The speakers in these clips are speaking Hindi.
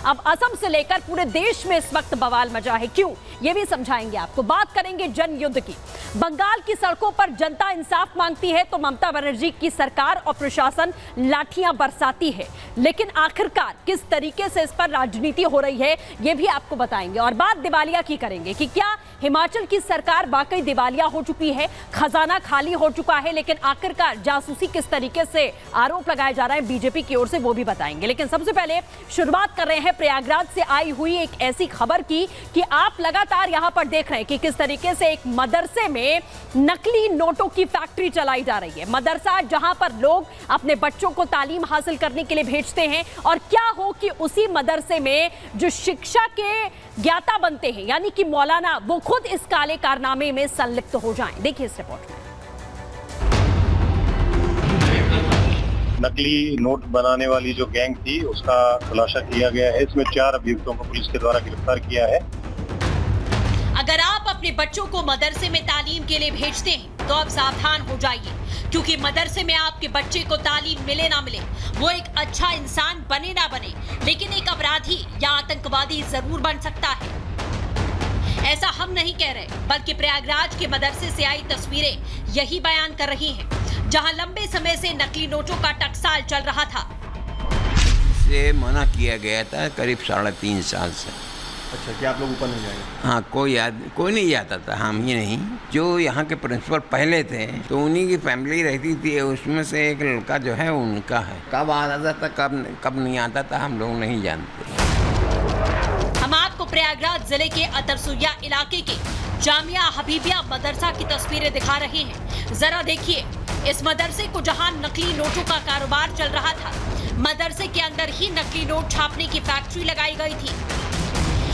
अब असम से लेकर पूरे देश में इस वक्त बवाल मचा है। क्यों, ये भी समझाएंगे आपको। बात करेंगे जन युद्ध की। बंगाल की सड़कों पर जनता इंसाफ मांगती है तो ममता बनर्जी की सरकार और प्रशासन लाठियां बरसाती है। लेकिन आखिरकार किस तरीके से इस पर राजनीति हो रही है, ये भी आपको बताएंगे। और बात दिवालिया की करेंगे कि क्या हिमाचल की सरकार वाकई दिवालिया हो चुकी है, खजाना खाली हो चुका है, लेकिन आखिरकार जासूसी किस तरीके से आरोप लगाए जा रहे हैं बीजेपी की ओर से, वो भी बताएंगे। लेकिन सबसे पहले शुरुआत कर रहे हैं प्रयागराज से आई हुई एक ऐसी खबर की कि आप लगातार यहां पर देख रहे हैं कि किस तरीके से एक मदरसे में नकली नोटों की फैक्ट्री चलाई जा रही है। मदरसा जहां पर लोग अपने बच्चों को तालीम हासिल करने के लिए भेजते हैं, और क्या हो कि उसी मदरसे में जो शिक्षा के ज्ञाता बनते हैं यानी कि मौलाना, वो खुद इस काले कारनामे में संलिप्त हो जाएं। देखिए इस रिपोर्ट में। नकली नोट बनाने वाली जो गैंग थी उसका खुलासा किया गया है। इसमें 4 अभियुक्तों को पुलिस के द्वारा गिरफ्तार किया है। अगर आप अपने बच्चों को मदरसे में तालीम के लिए भेजते हैं तो अब सावधान हो जाइए, क्योंकि मदरसे में आपके बच्चे को तालीम मिले ना मिले, वो एक अच्छा इंसान बने ना बने, लेकिन एक अपराधी या आतंकवादी जरूर बन सकता है। ऐसा हम नहीं कह रहे, बल्कि प्रयागराज के मदरसे से आई तस्वीरें यही बयान कर रही हैं, जहां लंबे समय से नकली नोटों का टकसाल चल रहा था। से मना किया गया था करीब 3.5 साल से। अच्छा, क्या आप लोग ऊपर नहीं जाएंगे? हाँ, कोई नहीं जाता था, हम ही नहीं। जो यहाँ के प्रिंसिपल पहले थे तो उन्हीं की फैमिली रहती थी, उसमें से एक लड़का जो है उनका है। कब आता था कब नहीं आता था हम लोग नहीं जानते। हम आपको प्रयागराज जिले के अतरसुइया इलाके के जामिया हबीबिया मदरसा की तस्वीरें दिखा रहे हैं। जरा देखिए इस मदरसे को, जहां नकली नोटों का कारोबार चल रहा था। मदरसे के अंदर ही नकली नोट छापने की फैक्ट्री लगाई गई थी।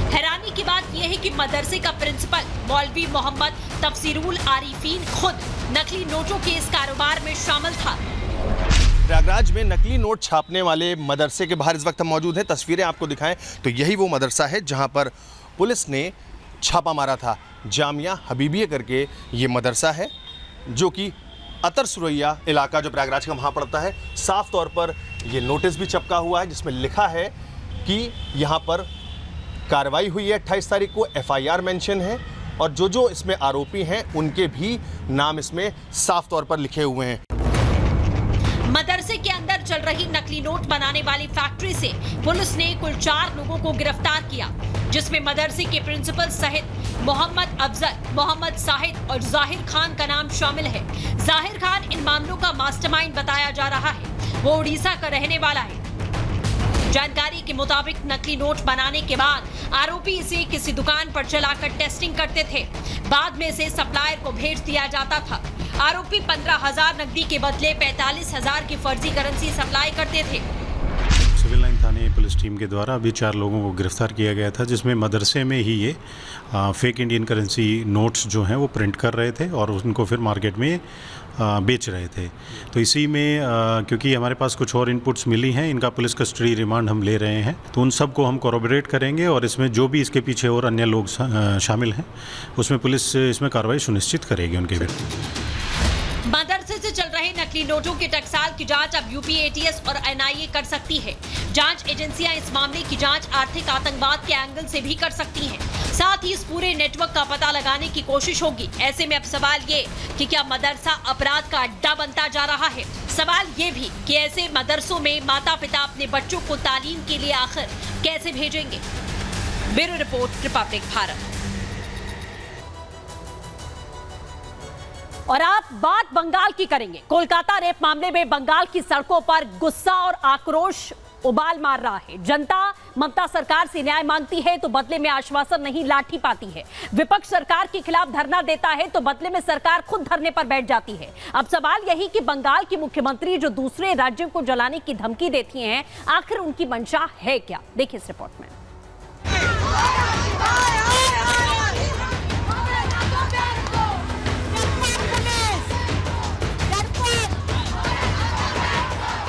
हैरानी की बात यह है कि मदरसे का प्रिंसिपल मौलवी मोहम्मद तफसीरुल आरिफीन खुद नकली नोटों के इस कारोबार में शामिल था। प्रयागराज में नकली नोट छापने वाले मदरसे के बाहर इस वक्त हम मौजूद हैं। तस्वीरें आपको दिखाएं तो यही वो मदरसा है जहां पर पुलिस ने छापा मारा था। जामिया हबीबिया करके ये मदरसा है, जो कि अतरसुइया इलाका जो प्रयागराज का वहाँ पड़ता है। साफ तौर पर ये नोटिस भी चिपका हुआ है जिसमें लिखा है कि यहाँ पर कार्रवाई हुई है 28 तारीख को, FIR मेंशन है, और जो इसमें आरोपी हैं उनके भी नाम इसमें साफ तौर पर लिखे हुए हैं। मदरसे के अंदर चल रही नकली नोट बनाने वाली फैक्ट्री से पुलिस ने कुल 4 लोगों को गिरफ्तार किया, जिसमें मदरसे के प्रिंसिपल सहित मोहम्मद अफजल, मोहम्मद साहिद और जाहिर खान का नाम शामिल है। जाहिर खान इन मामलों का मास्टरमाइंड बताया जा रहा है। वो उड़ीसा का रहने वाला है। जानकारी के मुताबिक नकली नोट बनाने के बाद आरोपी इसे किसी दुकान पर चलाकर टेस्टिंग करते थे। बाद में इसे सप्लायर को भेज दिया जाता था। आरोपी 15,000 नकदी के बदले 45,000 की फर्जी करेंसी सप्लाई करते थे। सिविल लाइन थाने पुलिस टीम के द्वारा अभी 4 लोगों को गिरफ्तार किया गया था, जिसमें मदरसे में ही ये फेक इंडियन करेंसी नोट्स जो हैं वो प्रिंट कर रहे थे और उनको फिर मार्केट में बेच रहे थे। तो इसी में क्योंकि हमारे पास कुछ और इनपुट्स मिली हैं, इनका पुलिस कस्टडी रिमांड हम ले रहे हैं, तो उन सब को हम कोरोबोरेट करेंगे और इसमें जो भी इसके पीछे और अन्य लोग शामिल हैं उसमें पुलिस इसमें कार्रवाई सुनिश्चित करेगी उनके विरुद्ध। मदरसे से चल रहे नकली नोटों के टकसाल की जांच अब यूपी ATS और NIA कर सकती है। जांच एजेंसियां इस मामले की जांच आर्थिक आतंकवाद के एंगल से भी कर सकती हैं। साथ ही इस पूरे नेटवर्क का पता लगाने की कोशिश होगी। ऐसे में अब सवाल ये कि क्या मदरसा अपराध का अड्डा बनता जा रहा है। सवाल ये भी कि ऐसे मदरसों में माता पिता अपने बच्चों को तालीम के लिए आखिर कैसे भेजेंगे। Bureau report, Republic Bharat. और आप बात बंगाल की करेंगे। कोलकाता रेप मामले में बंगाल की सड़कों पर गुस्सा और आक्रोश उबाल मार रहा है। जनता ममता सरकार से न्याय मांगती है तो बदले में आश्वासन नहीं, लाठी पाती है। विपक्ष सरकार के खिलाफ धरना देता है तो बदले में सरकार खुद धरने पर बैठ जाती है। अब सवाल यही कि बंगाल की मुख्यमंत्री जो दूसरे राज्यों को जलाने की धमकी देती हैं, आखिर उनकी मंशा है क्या। देखिए इस रिपोर्ट में।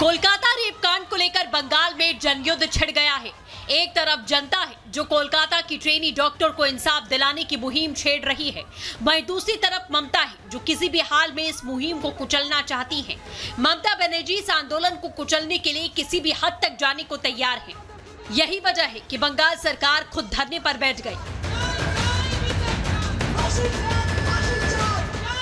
कोलकाता रेप कांड को लेकर बंगाल में जनयुद्ध छिड़ गया है। एक तरफ जनता है जो कोलकाता की ट्रेनी डॉक्टर को इंसाफ दिलाने की मुहिम छेड़ रही है, वहीं दूसरी तरफ ममता है जो किसी भी हाल में इस मुहिम को कुचलना चाहती है। ममता बनर्जी इस आंदोलन को कुचलने के लिए किसी भी हद तक जाने को तैयार है। यही वजह है कि बंगाल सरकार खुद धरने पर बैठ गई।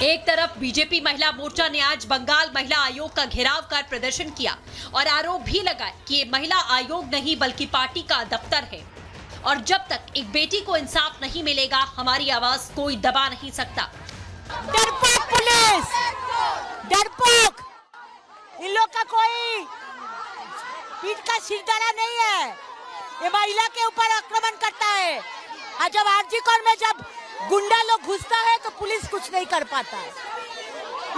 एक तरफ बीजेपी महिला मोर्चा ने आज बंगाल महिला आयोग का घेराव कर प्रदर्शन किया और आरोप भी लगाया कि ये महिला आयोग नहीं बल्कि पार्टी का दफ्तर है और जब तक एक बेटी को इंसाफ नहीं मिलेगा हमारी आवाज कोई दबा नहीं सकता। डरपोक पुलिस, डरपोक, इन लोग का कोई पीठ का सिरदर्द नहीं है। ये महिला के ऊपर आक्रमण करता है और जब आरजी कॉर में जब गुंडा लोग घुसता है तो पुलिस कुछ नहीं कर पाता है।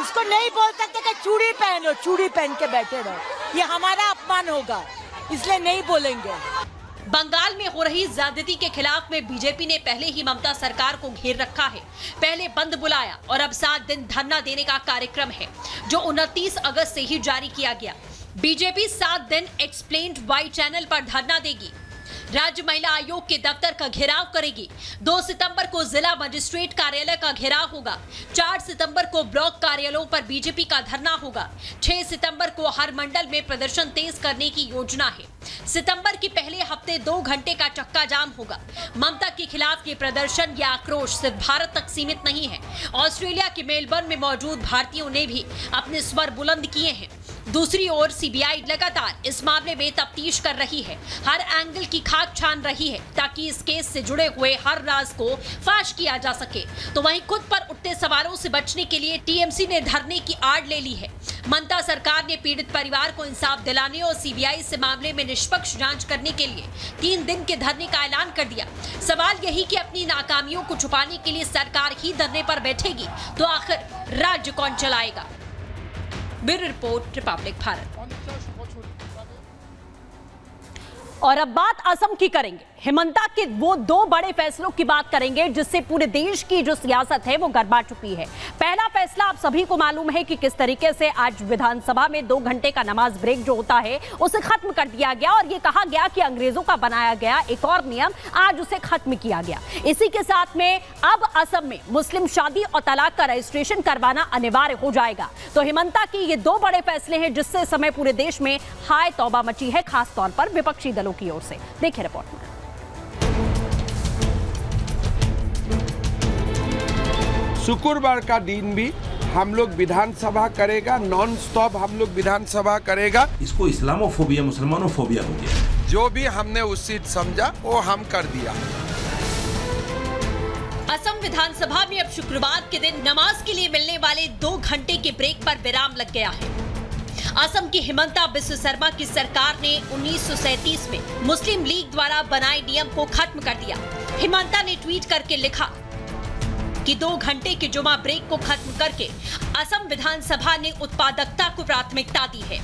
इसको नहीं बोल सकते कि चूड़ी पहनो, चूड़ी पहन के बैठे रहो, ये हमारा अपमान होगा, इसलिए नहीं बोलेंगे। बंगाल में हो रही ज्यादती के खिलाफ में बीजेपी ने पहले ही ममता सरकार को घेर रखा है। पहले बंद बुलाया और अब 7 दिन धरना देने का कार्यक्रम है जो 29 अगस्त से ही जारी किया गया। बीजेपी 7 दिन एक्सप्लेन्ड वाई चैनल पर धरना देगी, राज्य महिला आयोग के दफ्तर का घेराव करेगी। 2 सितंबर को जिला मजिस्ट्रेट कार्यालय का घेराव होगा। 4 सितंबर को ब्लॉक कार्यालयों पर बीजेपी का धरना होगा। 6 सितंबर को हर मंडल में प्रदर्शन तेज करने की योजना है। सितंबर के पहले हफ्ते 2 घंटे का चक्का जाम होगा। ममता के खिलाफ ये प्रदर्शन या आक्रोश सिर्फ भारत तक सीमित नहीं है। ऑस्ट्रेलिया के मेलबर्न में मौजूद भारतीयों ने भी अपने स्वर बुलंद किए हैं। दूसरी ओर सीबीआई लगातार इस मामले में तफ्तीश कर रही है, हर एंगल की खाक छान रही है ताकि इस केस से जुड़े हुए हर राज को फाश किया जा सके। तो वहीं खुद पर उठते सवालों से बचने के लिए टीएमसी ने धरने की आड़ ले ली है। ममता सरकार ने पीड़ित परिवार को इंसाफ दिलाने और सीबीआई से मामले में निष्पक्ष जांच करने के लिए 3 दिन के धरने का ऐलान कर दिया। सवाल यही कि अपनी नाकामियों को छुपाने के लिए सरकार ही धरने पर बैठेगी तो आखिर राज्य कौन चलाएगा। Bureau report, Republic Bharat. और अब बात असम की करेंगे। हिमंता के वो 2 बड़े फैसलों की बात करेंगे जिससे पूरे देश की जो सियासत है वो गरमा चुकी है। पहला फैसला आप सभी को मालूम है कि किस तरीके से आज विधानसभा में 2 घंटे का नमाज ब्रेक जो होता है उसे खत्म कर दिया गया और ये कहा गया कि अंग्रेजों का बनाया गया एक और नियम आज उसे खत्म किया गया। इसी के साथ में अब असम में मुस्लिम शादी और तलाक का रजिस्ट्रेशन करवाना अनिवार्य हो जाएगा। तो हिमंता की ये 2 बड़े फैसले हैं जिससे समय पूरे देश में हाय तौबा मची है, खासतौर पर विपक्षी दलों की ओर से। देखिए रिपोर्ट में। शुक्रवार का दिन भी हम लोग विधानसभा करेगा, नॉन स्टॉप हम लोग विधानसभा करेगा। इसको इस्लामोफोबिया, मुसलमानोफोबिया हो गया। जो भी हमने उचित समझा वो हम कर दिया। असम विधानसभा में अब शुक्रवार के दिन नमाज के लिए मिलने वाले 2 घंटे के ब्रेक पर विराम लग गया है। असम की हिमंता बिस्व शर्मा की सरकार ने 1937 में मुस्लिम लीग द्वारा बनाए नियम को खत्म कर दिया। हिमंता ने ट्वीट करके लिखा कि 2 घंटे के जुमा ब्रेक को खत्म करके असम विधानसभा ने उत्पादकता को प्राथमिकता दी है।